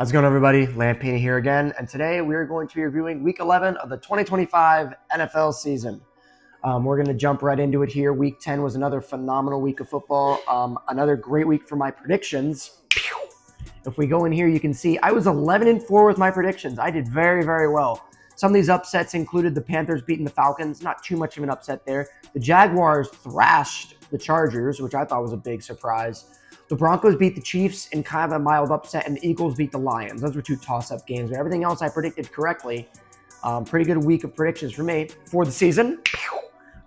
How's it going, everybody? Lampini here again, and today we're going to be reviewing Week 11 of the 2025 NFL season. We're going to jump right into it here. Week 10 was another phenomenal week of football. Another great week for my predictions. If we go in here, you can see I was 11-4 with my predictions. I did very, very well. Some of these upsets included the Panthers beating the Falcons. Not too much of an upset there. The Jaguars thrashed the Chargers, which I thought was a big surprise. The Broncos beat the Chiefs in kind of a mild upset, and the Eagles beat the Lions. Those were two toss-up games, but everything else I predicted correctly. Pretty good week of predictions for me. For the season,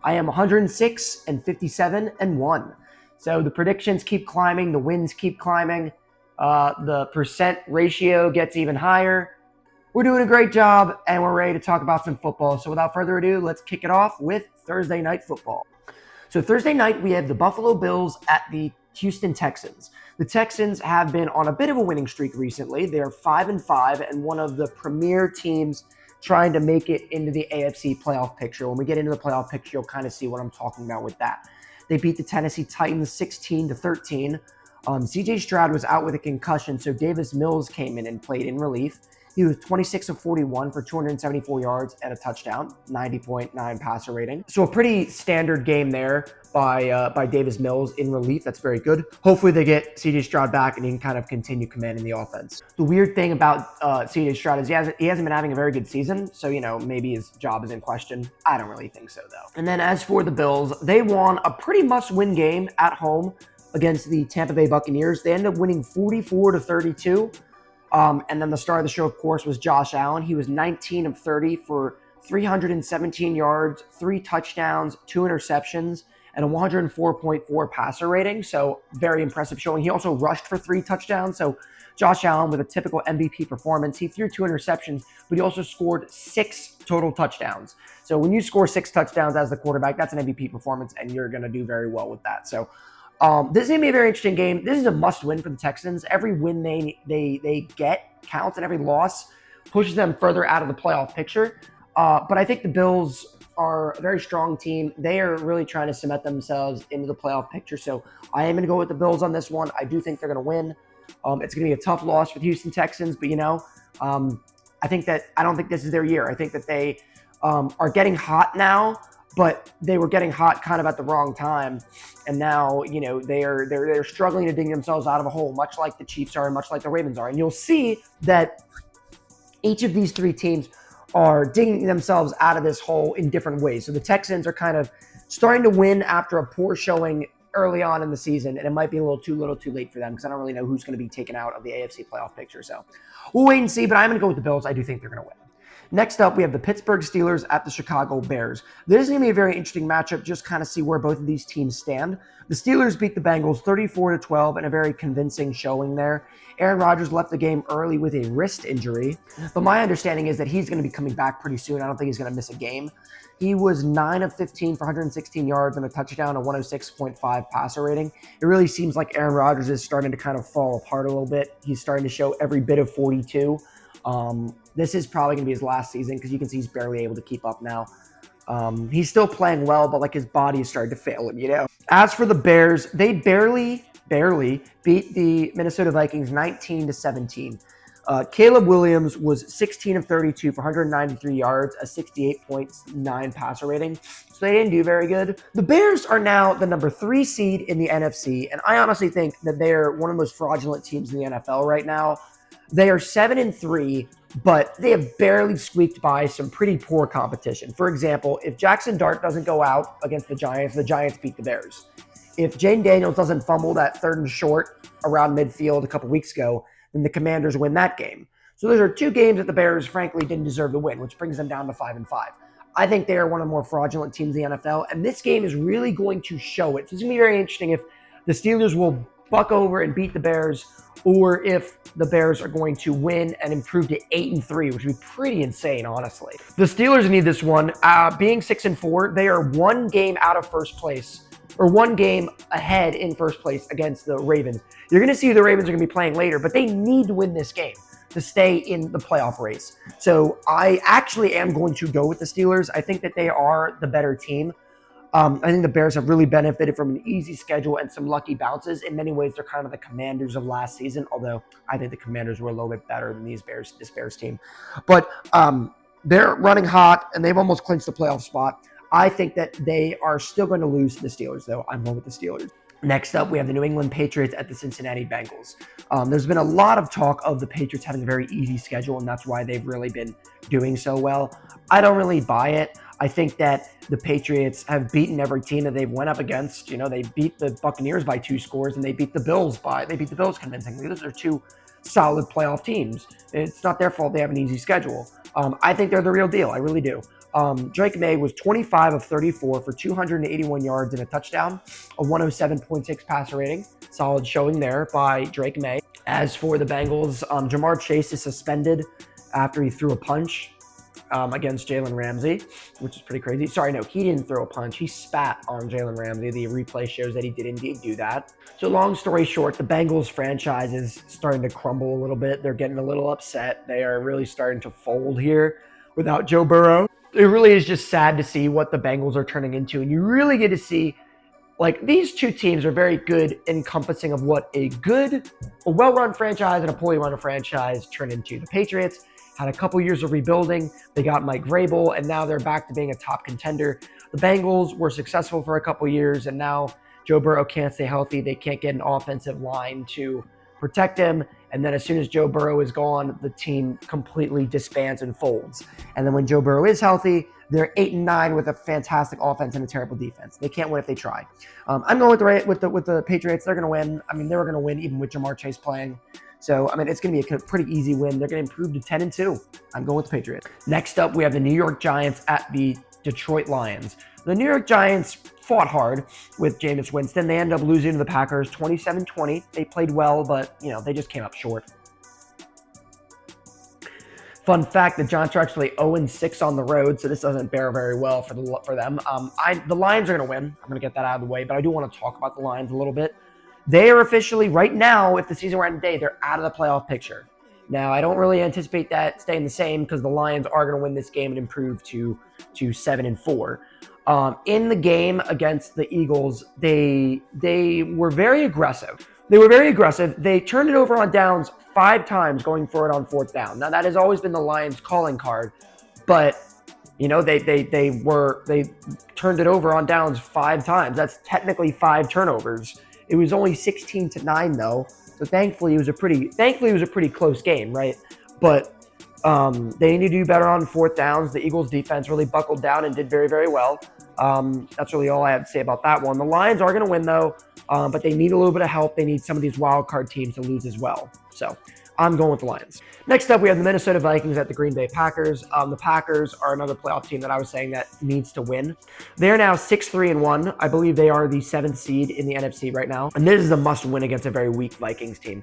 I am 106-57-1. So the predictions keep climbing. The wins keep climbing. The percent ratio gets even higher. We're doing a great job, and we're ready to talk about some football. So without further ado, let's kick it off with Thursday Night Football. So Thursday night, we have the Buffalo Bills at the Houston Texans. The Texans have been on a bit of a winning streak recently. They are 5-5 and one of the premier teams trying to make it into the AFC playoff picture. When we get into the playoff picture, you'll kind of see what I'm talking about with that. They beat the Tennessee Titans 16-13. CJ Stroud was out with a concussion, so Davis Mills came in and played in relief. He was 26 of 41 for 274 yards and a touchdown, 90.9 passer rating. So a pretty standard game there by Davis Mills in relief. That's very good. Hopefully they get CJ Stroud back and he can kind of continue commanding the offense. The weird thing about CJ Stroud is he hasn't been having a very good season. So, maybe his job is in question. I don't really think so, though. And then as for the Bills, they won a pretty must-win game at home against the Tampa Bay Buccaneers. They ended up winning 44-32. And then the star of the show, of course, was Josh Allen. He was 19 of 30 for 317 yards, 3 touchdowns, 2 interceptions, and a 104.4 passer rating. So very impressive showing. He also rushed for 3 touchdowns. So Josh Allen with a typical MVP performance. He threw 2 interceptions, but he also scored 6 total touchdowns. So when you score 6 touchdowns as the quarterback, that's an MVP performance, and you're going to do very well with that. So this is going to be a very interesting game. This is a must-win for the Texans. Every win they get counts, and every loss pushes them further out of the playoff picture. But I think the Bills are a very strong team. They are really trying to cement themselves into the playoff picture. So I am going to go with the Bills on this one. I do think they're going to win. It's going to be a tough loss for the Houston Texans, but I don't think this is their year. I think that they are getting hot now, but they were getting hot kind of at the wrong time. And now, they're struggling to dig themselves out of a hole, much like the Chiefs are and much like the Ravens are. And you'll see that each of these 3 teams are digging themselves out of this hole in different ways. So the Texans are kind of starting to win after a poor showing early on in the season, and it might be a little too late for them because I don't really know who's going to be taken out of the AFC playoff picture. So we'll wait and see, but I'm going to go with the Bills. I do think they're going to win. Next up, we have the Pittsburgh Steelers at the Chicago Bears. This is going to be a very interesting matchup, just kind of see where both of these teams stand. The Steelers beat the Bengals 34-12 in a very convincing showing there. Aaron Rodgers left the game early with a wrist injury, but my understanding is that he's going to be coming back pretty soon. I don't think he's going to miss a game. He was 9 of 15 for 116 yards and a touchdown, a 106.5 passer rating. It really seems like Aaron Rodgers is starting to kind of fall apart a little bit. He's starting to show every bit of 42. This is probably going to be his last season because you can see he's barely able to keep up now. He's still playing well, but his body is starting to fail him, As for the Bears, they barely beat the Minnesota Vikings 19-17. Caleb Williams was 16 of 32 for 193 yards, a 68.9 passer rating. So they didn't do very good. The Bears are now the number 3 seed in the NFC, and I honestly think that they're one of the most fraudulent teams in the NFL right now. They are 7-3, but they have barely squeaked by some pretty poor competition. For example, if Jackson Dart doesn't go out against the Giants beat the Bears. If Jane Daniels doesn't fumble that 3rd and short around midfield a couple weeks ago, then the Commanders win that game. So those are 2 games that the Bears, frankly, didn't deserve to win, which brings them down to 5-5. I think they are one of the more fraudulent teams in the NFL, and this game is really going to show it. So it's going to be very interesting if the Steelers will buck over and beat the Bears, or if the Bears are going to win and improve to 8-3, which would be pretty insane, honestly. The Steelers need this one. Being 6-4, they are 1 game out of first place, or 1 game ahead in first place against the Ravens. You're going to see who the Ravens are going to be playing later, but they need to win this game to stay in the playoff race. So I actually am going to go with the Steelers. I think that they are the better team. I think the Bears have really benefited from an easy schedule and some lucky bounces. In many ways, they're kind of the Commanders of last season, although I think the Commanders were a little bit better than this Bears team. But they're running hot, and they've almost clinched the playoff spot. I think that they are still going to lose to the Steelers, though. I'm going with the Steelers. Next up, we have the New England Patriots at the Cincinnati Bengals. There's been a lot of talk of the Patriots having a very easy schedule, and that's why they've really been doing so well. I don't really buy it. I think that the Patriots have beaten every team that they've went up against. You know, they beat the Buccaneers by 2 scores, and they beat the Bills convincingly. Those are 2 solid playoff teams. It's not their fault they have an easy schedule. I think they're the real deal. I really do. Drake May was 25 of 34 for 281 yards and a touchdown, a 107.6 passer rating. Solid showing there by Drake May. As for the Bengals, Jamar Chase is suspended after he threw a punch against Jalen Ramsey, which is pretty crazy. Sorry, no, he didn't throw a punch. He spat on Jalen Ramsey. The replay shows that he did indeed do that. So long story short, the Bengals franchise is starting to crumble a little bit. They're getting a little upset. They are really starting to fold here without Joe Burrow. It really is just sad to see what the Bengals are turning into. And you really get to see, like, these 2 teams are very good encompassing of what a well-run franchise and a poorly run franchise turn into. The Patriots had a couple years of rebuilding. They got Mike Vrabel, and now they're back to being a top contender. The Bengals were successful for a couple years, and now Joe Burrow can't stay healthy. They can't get an offensive line to protect him. And then as soon as Joe Burrow is gone, the team completely disbands and folds. And then when Joe Burrow is healthy, they're 8-9 with a fantastic offense and a terrible defense. They can't win if they try. I'm going with the Patriots. They're going to win. I mean, they were going to win even with Jamar Chase playing. So, I mean, it's going to be a pretty easy win. They're going to improve to 10-2. I'm going with the Patriots. Next up, we have the New York Giants at the Detroit Lions. The New York Giants fought hard with Jameis Winston. They ended up losing to the Packers 27-20. They played well, but, you know, they just came up short. Fun fact, the Giants are actually 0-6 on the road, so this doesn't bear very well for them. The Lions are going to win. I'm going to get that out of the way, but I do want to talk about the Lions a little bit. They are officially, right now, if the season were to end today, they're out of the playoff picture. Now, I don't really anticipate that staying the same because the Lions are going to win this game and improve to 7-4. In the game against the Eagles, they were very aggressive. They turned it over on downs 5 times going for it on 4th down. Now, that has always been the Lions' calling card, but you know, they turned it over on downs 5 times. That's technically 5 turnovers. It was only 16-9 though. So thankfully it was a pretty close game, right? But they need to do better on 4th downs. The Eagles defense really buckled down and did very, very well. That's really all I have to say about that one. The Lions are going to win though, but they need a little bit of help. They need some of these wild card teams to lose as well. So I'm going with the Lions. Next up, we have the Minnesota Vikings at the Green Bay Packers. The Packers are another playoff team that I was saying that needs to win. They're now 6-3-1. I believe they are the 7th seed in the NFC right now. And this is a must-win against a very weak Vikings team.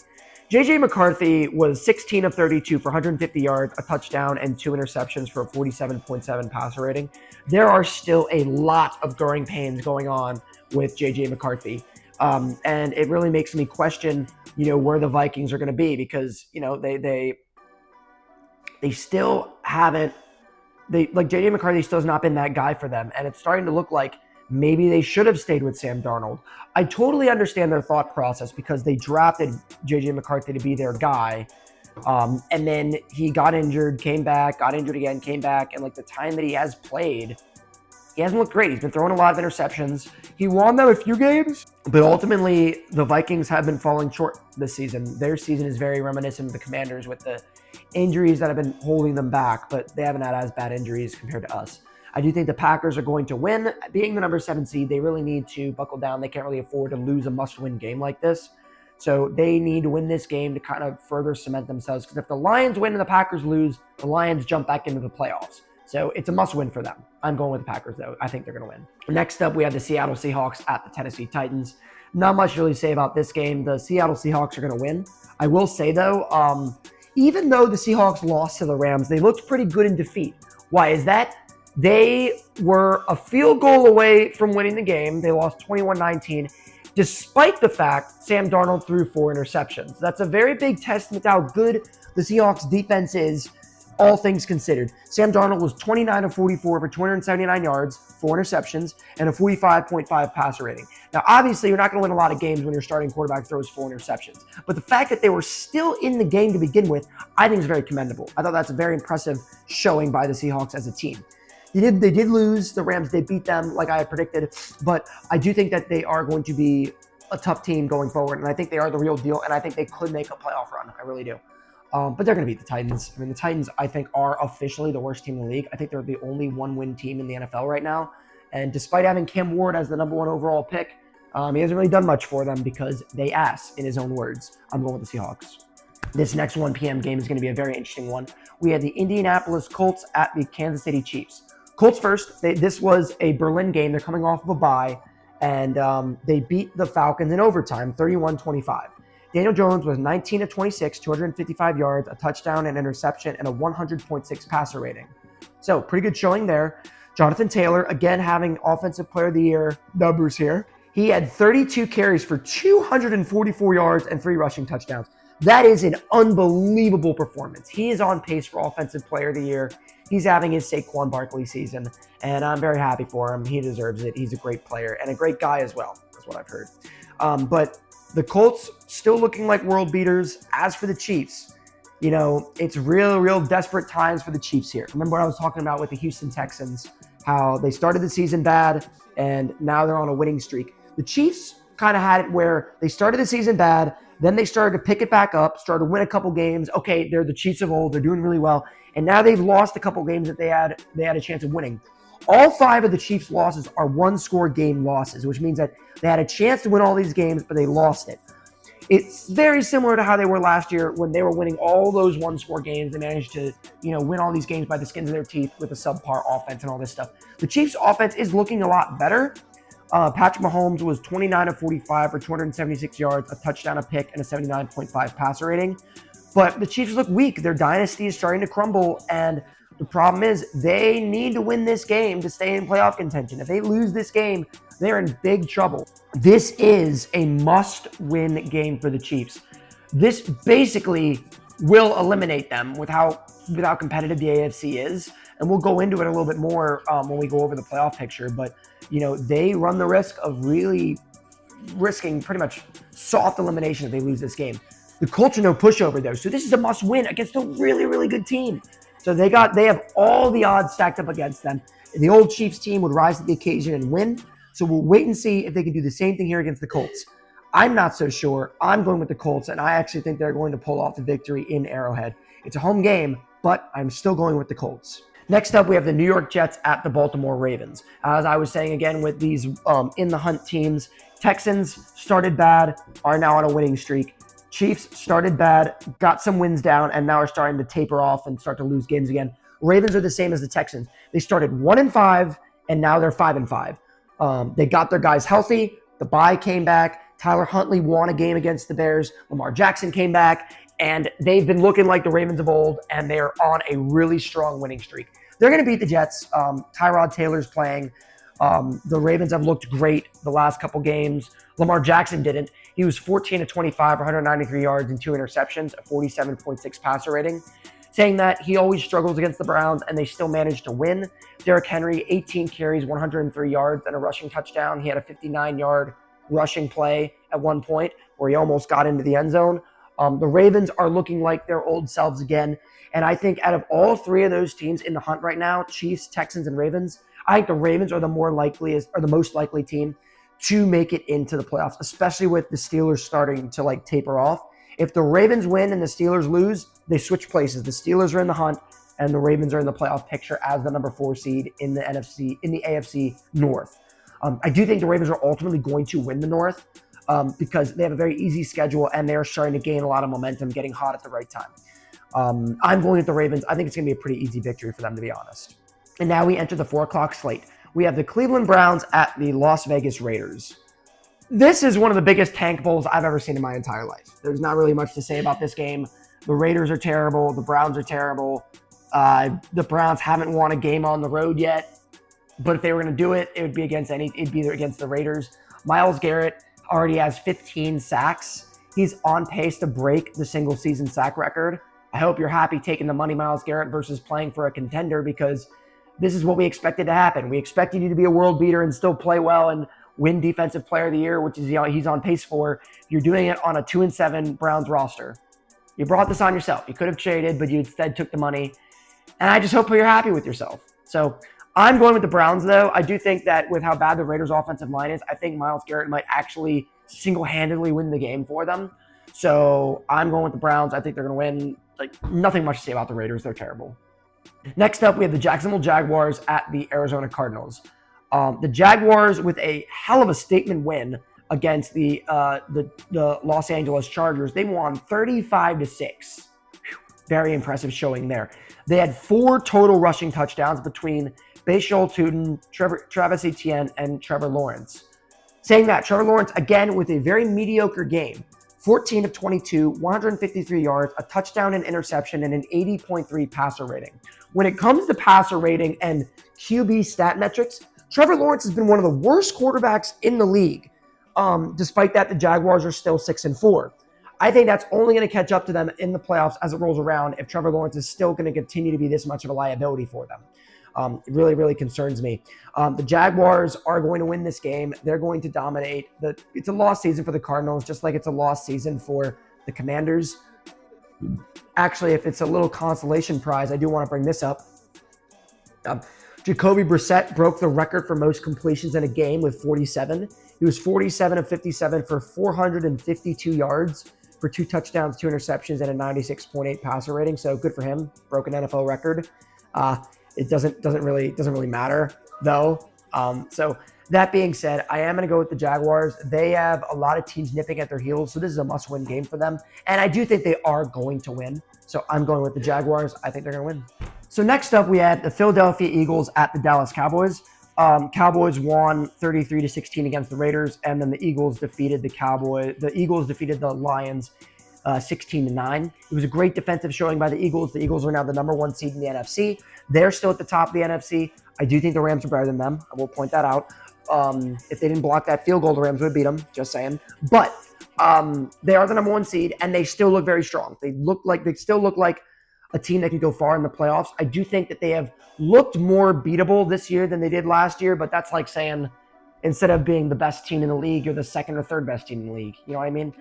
J.J. McCarthy was 16 of 32 for 150 yards, a touchdown, and 2 interceptions for a 47.7 passer rating. There are still a lot of growing pains going on with J.J. McCarthy. And it really makes me question, you know, where the Vikings are going to be because, you know, they still haven't, like J.J. McCarthy still has not been that guy for them. And it's starting to look like maybe they should have stayed with Sam Darnold. I totally understand their thought process because they drafted J.J. McCarthy to be their guy. And then he got injured, came back, got injured again, came back. And like the time that he has played, he hasn't looked great. He's been throwing a lot of interceptions. He won them a few games, but ultimately the Vikings have been falling short this season. Their season is very reminiscent of the Commanders with the injuries that have been holding them back, but they haven't had as bad injuries compared to us. I do think the Packers are going to win. Being the number 7 seed, they really need to buckle down. They can't really afford to lose a must-win game like this. So they need to win this game to kind of further cement themselves. Because if the Lions win and the Packers lose, the Lions jump back into the playoffs. So it's a must-win for them. I'm going with the Packers, though. I think they're going to win. Next up, we have the Seattle Seahawks at the Tennessee Titans. Not much to really say about this game. The Seattle Seahawks are going to win. I will say, though, even though the Seahawks lost to the Rams, they looked pretty good in defeat. Why is that? They were a field goal away from winning the game. They lost 21-19, despite the fact Sam Darnold threw 4 interceptions. That's a very big testament to how good the Seahawks defense is all things considered. Sam Darnold was 29 of 44 for 279 yards, 4 interceptions, and a 45.5 passer rating. Now, obviously, you're not going to win a lot of games when your starting quarterback throws 4 interceptions. But the fact that they were still in the game to begin with, I think is very commendable. I thought that's a very impressive showing by the Seahawks as a team. They did lose. The Rams, they beat them like I had predicted. But I do think that they are going to be a tough team going forward. And I think they are the real deal. And I think they could make a playoff run. I really do. But they're going to beat the Titans. I mean, the Titans, I think, are officially the worst team in the league. I think they're the only one-win team in the NFL right now. And despite having Cam Ward as the number 1 overall pick, he hasn't really done much for them because they ass, in his own words. I'm going with the Seahawks. This next 1 p.m. game is going to be a very interesting one. We had the Indianapolis Colts at the Kansas City Chiefs. Colts first. This was a Berlin game. They're coming off of a bye, and they beat the Falcons in overtime, 31-25. Daniel Jones was 19 of 26, 255 yards, a touchdown, an interception, and a 100.6 passer rating. So pretty good showing there. Jonathan Taylor, again, having Offensive Player of the Year numbers here. He had 32 carries for 244 yards and 3 rushing touchdowns. That is an unbelievable performance. He is on pace for Offensive Player of the Year. He's having his Saquon Barkley season, and I'm very happy for him. He deserves it. He's a great player and a great guy as well, is what I've heard. But the Colts still looking like world beaters. As for the Chiefs, it's real desperate times for the Chiefs here. Remember what I was talking about with the Houston Texans, how they started the season bad, and now they're on a winning streak. The Chiefs kind of had it where they started the season bad, then they started to pick it back up, started to win a couple games. Okay, they're the Chiefs of old. They're doing really well. And now they've lost a couple games that they had a chance of winning. All 5 of the Chiefs' losses are 1-score game losses, which means that they had a chance to win all these games, but they lost it. It's very similar to how they were last year when they were winning all those 1-score games. They managed to, win all these games by the skins of their teeth with a subpar offense and all this stuff. The Chiefs' offense is looking a lot better. Patrick Mahomes was 29 of 45 for 276 yards, a touchdown, a pick, and a 79.5 passer rating. But the Chiefs look weak. Their dynasty is starting to crumble, and the problem is they need to win this game to stay in playoff contention. If they lose this game, they're in big trouble. This is a must-win game for the Chiefs. This basically will eliminate them with how competitive the AFC is, and we'll go into it a little bit more when we go over the playoff picture. But they run the risk of really risking pretty much soft elimination if they lose this game. The Colts are no pushover though, so this is a must-win against a really good team. So they have all the odds stacked up against them. The old Chiefs team would rise to the occasion and win. So we'll wait and see if they can do the same thing here against the Colts. I'm not so sure. I'm going with the Colts, and I actually think they're going to pull off the victory in Arrowhead. It's a home game, but I'm still going with the Colts. Next up, we have the New York Jets at the Baltimore Ravens. As I was saying again with these in-the-hunt teams, Texans started bad, are now on a winning streak. Chiefs started bad, got some wins down, and now are starting to taper off and start to lose games again. Ravens are the same as the Texans. They started 1-5, and now they're 5-5. They got their guys healthy. The bye came back. Tyler Huntley won a game against the Bears. Lamar Jackson came back, and they've been looking like the Ravens of old, and they're on a really strong winning streak. They're going to beat the Jets. Tyrod Taylor's playing. The Ravens have looked great the last couple games. Lamar Jackson didn't. He was 14 of 25, 193 yards and 2 interceptions, a 47.6 passer rating. Saying that, he always struggles against the Browns, and they still managed to win. Derrick Henry, 18 carries, 103 yards, and a rushing touchdown. He had a 59-yard rushing play at one point where he almost got into the end zone. The Ravens are looking like their old selves again. And I think out of all 3 of those teams in the hunt right now, Chiefs, Texans, and Ravens, I think the Ravens are the most likely team to make it into the playoffs, especially with the Steelers starting to taper off. If the Ravens win and the Steelers lose, they switch places. The Steelers are in the hunt, and the Ravens are in the playoff picture as the number 4 seed in the AFC North. I do think the Ravens are ultimately going to win the North because they have a very easy schedule, and they're starting to gain a lot of momentum, getting hot at the right time. I'm going with the Ravens. I think it's going to be a pretty easy victory for them, to be honest. And now we enter the 4 o'clock slate. We have the Cleveland Browns at the Las Vegas Raiders. This is one of the biggest tank bowls I've ever seen in my entire life. There's not really much to say about this game. The Raiders are terrible. The Browns are terrible. The Browns haven't won a game on the road yet. But if they were going to do it, it'd be against the Raiders. Myles Garrett already has 15 sacks. He's on pace to break the single season sack record. I hope you're happy taking the money, Myles Garrett, versus playing for a contender, because this is what we expected to happen. We expected you to be a world beater and still play well and win Defensive Player of the Year, which is he's on pace for. You're doing it on a 2-7 Browns roster. You brought this on yourself. You could have traded, but you instead took the money. And I just hope you're happy with yourself. So I'm going with the Browns, though. I do think that with how bad the Raiders' offensive line is, I think Myles Garrett might actually single-handedly win the game for them. So I'm going with the Browns. I think they're going to win. Like, nothing much to say about the Raiders. They're terrible. Next up, we have the Jacksonville Jaguars at the Arizona Cardinals. The Jaguars with a hell of a statement win against the Los Angeles Chargers. They won 35-6. Very impressive showing there. They had 4 total rushing touchdowns between Bashal Tuten, Travis Etienne, and Trevor Lawrence. Saying that, Trevor Lawrence, again, with a very mediocre game. 14 of 22, 153 yards, a touchdown and interception, and an 80.3 passer rating. When it comes to passer rating and QB stat metrics, Trevor Lawrence has been one of the worst quarterbacks in the league. Despite that, the Jaguars are still 6-4. I think that's only going to catch up to them in the playoffs as it rolls around if Trevor Lawrence is still going to continue to be this much of a liability for them. It really, really concerns me. The Jaguars are going to win this game. They're going to dominate. It's a lost season for the Cardinals, just like it's a lost season for the Commanders. Actually, if it's a little consolation prize, I do want to bring this up. Jacoby Brissett broke the record for most completions in a game with 47. He was 47 of 57 for 452 yards for 2 touchdowns, 2 interceptions, and a 96.8 passer rating. So good for him. Broke an NFL record. It doesn't really matter though. So that being said, I am going to go with the Jaguars. They have a lot of teams nipping at their heels, so this is a must-win game for them. And I do think they are going to win. So I'm going with the Jaguars. I think they're going to win. So next up, we had the Philadelphia Eagles at the Dallas Cowboys. Cowboys won 33-16 against the Raiders, and then the Eagles defeated the Lions 16-9. It was a great defensive showing by the Eagles. The Eagles are now the number 1 seed in the NFC. They're still at the top of the NFC. I do think the Rams are better than them. I will point that out. If they didn't block that field goal, the Rams would beat them. Just saying. But they are the number 1 seed, and they still look very strong. They still look like a team that can go far in the playoffs. I do think that they have looked more beatable this year than they did last year, but that's like saying instead of being the best team in the league, you're the second or third best team in the league. You know what I mean?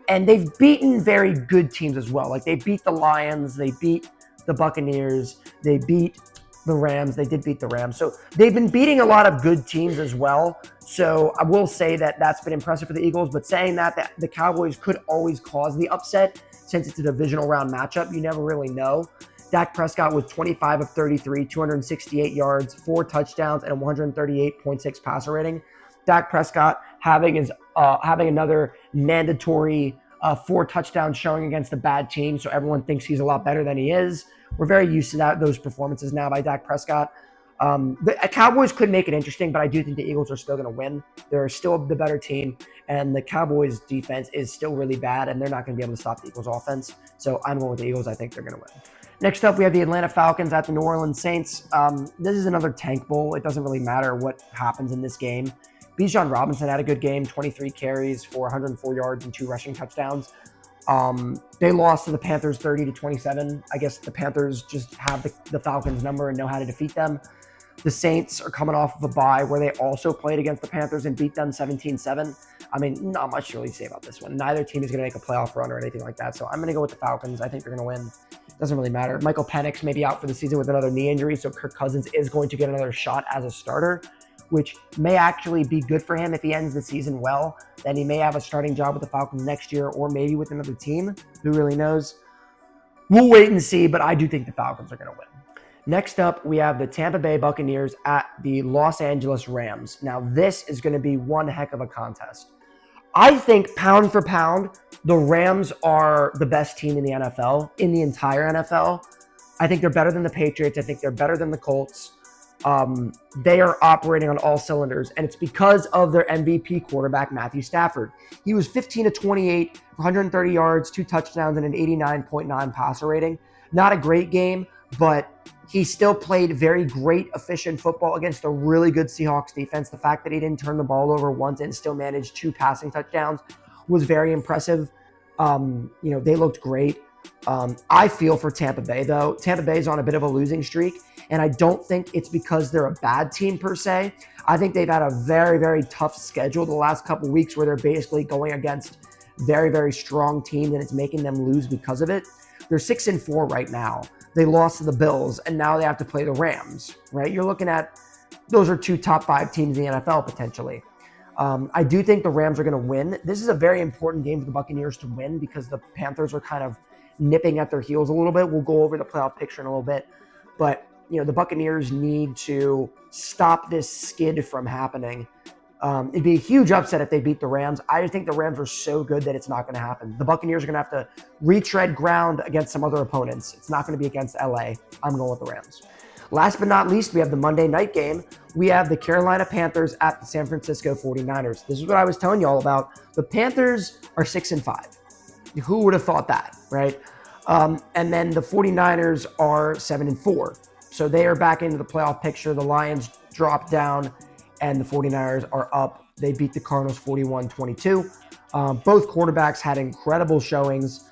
And they've beaten very good teams as well. Like they beat the Lions, they beat the Buccaneers, they beat the Rams. They did beat the Rams. So they've been beating a lot of good teams as well. So I will say that that's been impressive for the Eagles. But saying that the Cowboys could always cause the upset since it's a divisional round matchup. You never really know. Dak Prescott was 25 of 33, 268 yards, 4 touchdowns, and a 138.6 passer rating. Dak Prescott having another mandatory 4 touchdowns showing against a bad team, so everyone thinks he's a lot better than he is. We're very used to those performances now by Dak Prescott. The Cowboys could make it interesting, but I do think the Eagles are still going to win. They're still the better team, and the Cowboys' defense is still really bad, and they're not going to be able to stop the Eagles' offense. So I'm going with the Eagles. I think they're going to win. Next up, we have the Atlanta Falcons at the New Orleans Saints. This is another tank bowl. It doesn't really matter what happens in this game. Bijan Robinson had a good game, 23 carries for 104 yards and 2 rushing touchdowns. They lost to the Panthers 30-27. I guess the Panthers just have the Falcons number and know how to defeat them. The Saints are coming off of a bye where they also played against the Panthers and beat them 17-7. I mean, not much to really say about this one. Neither team is going to make a playoff run or anything like that. So I'm going to go with the Falcons. I think they're going to win. Doesn't really matter. Michael Penix may be out for the season with another knee injury, so Kirk Cousins is going to get another shot as a starter, which may actually be good for him if he ends the season well. Then he may have a starting job with the Falcons next year or maybe with another team. Who really knows? We'll wait and see, but I do think the Falcons are going to win. Next up, we have the Tampa Bay Buccaneers at the Los Angeles Rams. Now, this is going to be one heck of a contest. I think pound for pound, the Rams are the best team in the NFL, in the entire NFL. I think they're better than the Patriots. I think they're better than the Colts. They are operating on all cylinders, and it's because of their MVP quarterback, Matthew Stafford. He was 15 of 28, 130 yards, 2 touchdowns, and an 89.9 passer rating. Not a great game, but he still played very great, efficient football against a really good Seahawks defense. The fact that he didn't turn the ball over once and still managed 2 passing touchdowns was very impressive. They looked great. I feel for Tampa Bay, though. Tampa Bay is on a bit of a losing streak, and I don't think it's because they're a bad team per se. I think they've had a very, very tough schedule the last couple weeks where they're basically going against very, very strong teams, and it's making them lose because of it. They're 6-4 right now. They lost to the Bills, and now they have to play the Rams, right? You're looking at those are 2 top 5 teams in the NFL potentially. I do think the Rams are going to win. This is a very important game for the Buccaneers to win because the Panthers are kind of nipping at their heels a little bit. We'll go over the playoff picture in a little bit. But, the Buccaneers need to stop this skid from happening. It'd be a huge upset if they beat the Rams. I just think the Rams are so good that it's not going to happen. The Buccaneers are going to have to retread ground against some other opponents. It's not going to be against LA. I'm going with the Rams. Last but not least, we have the Monday night game. We have the Carolina Panthers at the San Francisco 49ers. This is what I was telling you all about. The Panthers are 6-5. Who would have thought that, right? And then the 49ers are 7-4. So they are back into the playoff picture. The Lions dropped down and the 49ers are up. They beat the Cardinals 41-22. Both quarterbacks had incredible showings.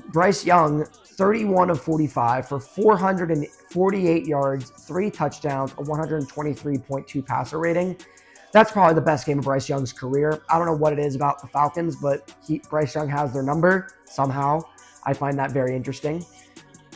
Bryce Young, 31 of 45 for 448 yards, 3 touchdowns, a 123.2 passer rating. That's probably the best game of Bryce Young's career. I don't know what it is about the Falcons, but Bryce Young has their number somehow. I find that very interesting.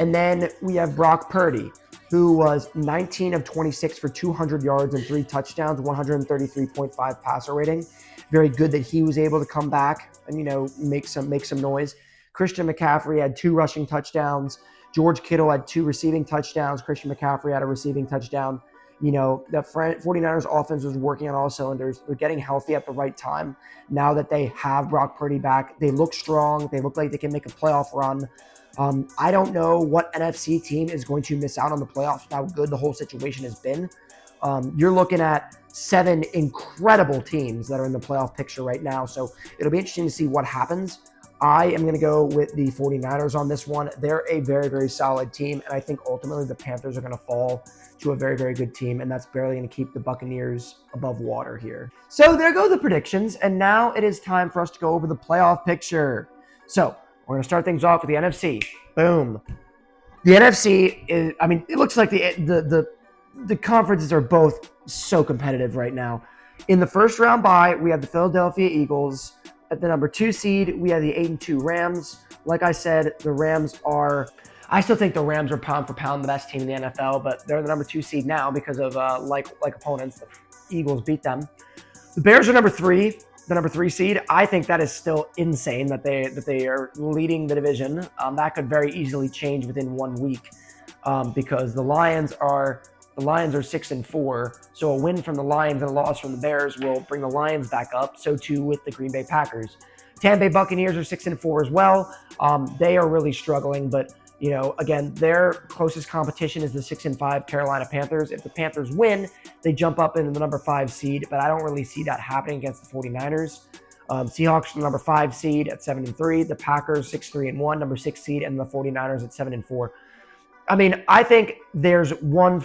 And then we have Brock Purdy, who was 19 of 26 for 200 yards and 3 touchdowns, 133.5 passer rating. Very good that he was able to come back and, make some noise. Christian McCaffrey had 2 rushing touchdowns. George Kittle had 2 receiving touchdowns. Christian McCaffrey had a receiving touchdown. The 49ers offense was working on all cylinders. They're getting healthy at the right time. Now that they have Brock Purdy back, they look strong. They look like they can make a playoff run. I don't know what NFC team is going to miss out on the playoffs with how good the whole situation has been. You're looking at 7 incredible teams that are in the playoff picture right now. So it'll be interesting to see what happens. I am going to go with the 49ers on this one. They're a very, very solid team, and I think ultimately the Panthers are going to fall to a very, very good team, and that's barely going to keep the Buccaneers above water here. So there go the predictions, and now it is time for us to go over the playoff picture. So we're going to start things off with the NFC. Boom. The NFC is, it looks like the conferences are both so competitive right now. In the first round bye, we have the Philadelphia Eagles. At the number 2 seed, we have the 8-2 Rams. Like I said, I still think the Rams are pound for pound the best team in the NFL, but they're the number 2 seed now because of like opponents. The Eagles beat them. The Bears are number 3, the number 3 seed. I think that is still insane that they are leading the division. That could very easily change within 1 week because the Lions are 6-4, so a win from the Lions and a loss from the Bears will bring the Lions back up. So too with the Green Bay Packers. Tampa Bay Buccaneers are 6-4 as well. They are really struggling, but again, their closest competition is the 6-5 Carolina Panthers. If the Panthers win, they jump up into the number 5 seed, but I don't really see that happening against the 49ers. Seahawks are the number 5 seed at 7-3. The Packers 6-3-1, number 6 seed, and the 49ers at 7-4. I think there's one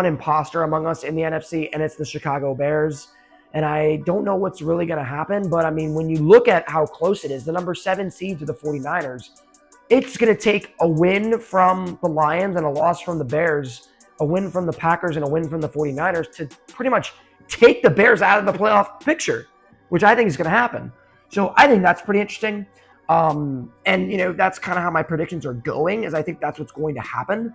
imposter among us in the NFC, and it's the Chicago Bears. And I don't know what's really going to happen, but when you look at how close it is, the number 7 seeds are the 49ers. It's going to take a win from the Lions and a loss from the Bears, a win from the Packers and a win from the 49ers to pretty much take the Bears out of the playoff picture, which I think is going to happen. So I think that's pretty interesting. And that's kind of how my predictions are going, is I think that's what's going to happen.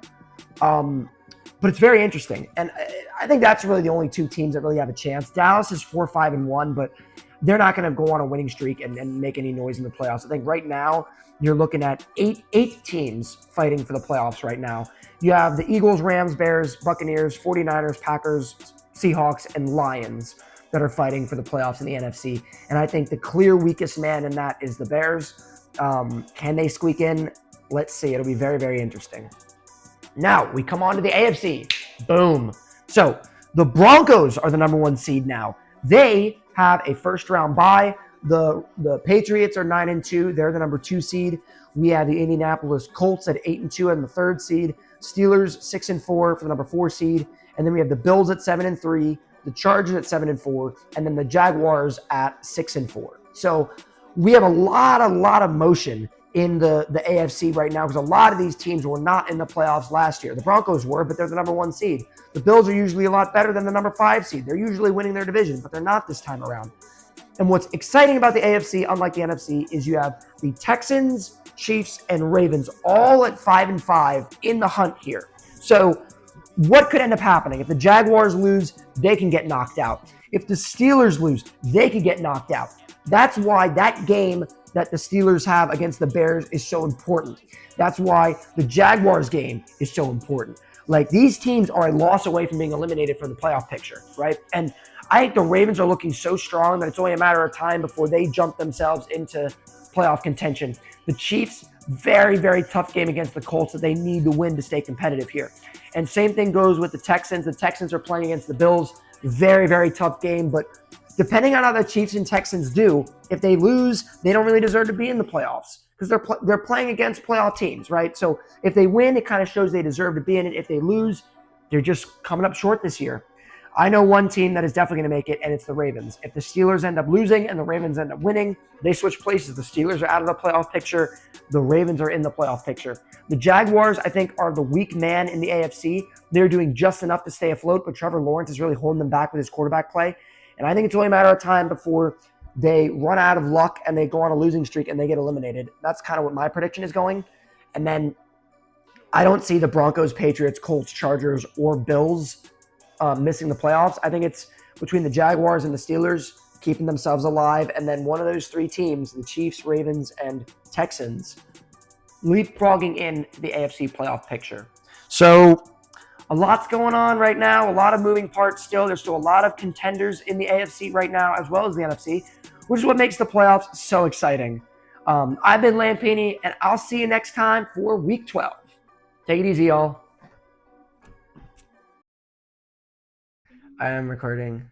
But it's very interesting. And I think that's really the only 2 teams that really have a chance. Dallas is 4-5-1, but they're not going to go on a winning streak and make any noise in the playoffs. I think right now you're looking at eight teams fighting for the playoffs right now. You have the Eagles, Rams, Bears, Buccaneers, 49ers, Packers, Seahawks, and Lions that are fighting for the playoffs in the NFC. And I think the clear weakest man in that is the Bears. Can they squeak in? Let's see. It'll be very, very interesting. Now, we come on to the AFC. Boom. So, the Broncos are the number 1 seed now. They have a first-round bye. The Patriots are 9-2. They're the number 2 seed. We have the Indianapolis Colts at 8-2 and the 3rd seed. Steelers 6-4 for the number 4 seed. And then we have the Bills at 7-3. The Chargers at 7-4, and then the Jaguars at 6-4. So we have a lot of motion in the AFC right now, because a lot of these teams were not in the playoffs last year. The Broncos were, but they're the number 1 seed. The Bills are usually a lot better than the number 5 seed. They're usually winning their division, but they're not this time around. And what's exciting about the AFC, unlike the NFC, is you have the Texans, Chiefs, and Ravens all at 5-5 in the hunt here. So what could end up happening? If the Jaguars lose, they can get knocked out. If the Steelers lose, they could get knocked out. That's why that game that the Steelers have against the Bears is so important. That's why the Jaguars game is so important. Like, these teams are a loss away from being eliminated from the playoff picture, right? And I think the Ravens are looking so strong that it's only a matter of time before they jump themselves into playoff contention. The Chiefs, very, very tough game against the Colts that they need to win to stay competitive here. And same thing goes with the Texans. The Texans are playing against the Bills. Very, very tough game. But depending on how the Chiefs and Texans do, if they lose, they don't really deserve to be in the playoffs because they're playing against playoff teams, right? So if they win, it kind of shows they deserve to be in it. If they lose, they're just coming up short this year. I know one team that is definitely going to make it, and it's the Ravens. If the Steelers end up losing and the Ravens end up winning, they switch places. The Steelers are out of the playoff picture. The Ravens are in the playoff picture. The Jaguars, I think, are the weak man in the AFC. They're doing just enough to stay afloat, but Trevor Lawrence is really holding them back with his quarterback play. And I think it's only a matter of time before they run out of luck and they go on a losing streak and they get eliminated. That's kind of what my prediction is going. And then I don't see the Broncos, Patriots, Colts, Chargers, or Bills missing the playoffs. I think it's between the Jaguars and the Steelers keeping themselves alive, and then one of those 3 teams, the Chiefs, Ravens, and Texans, leapfrogging in the AFC playoff picture. So a lot's going on right now, a lot of moving parts still. There's still a lot of contenders in the AFC right now, as well as the NFC, which is what makes the playoffs so exciting. I've been Lampini, and I'll see you next time for Week 12. Take it easy, y'all. I am recording.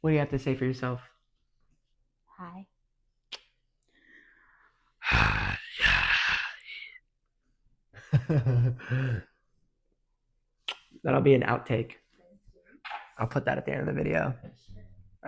What do you have to say for yourself? Hi. That'll be an outtake. I'll put that at the end of the video.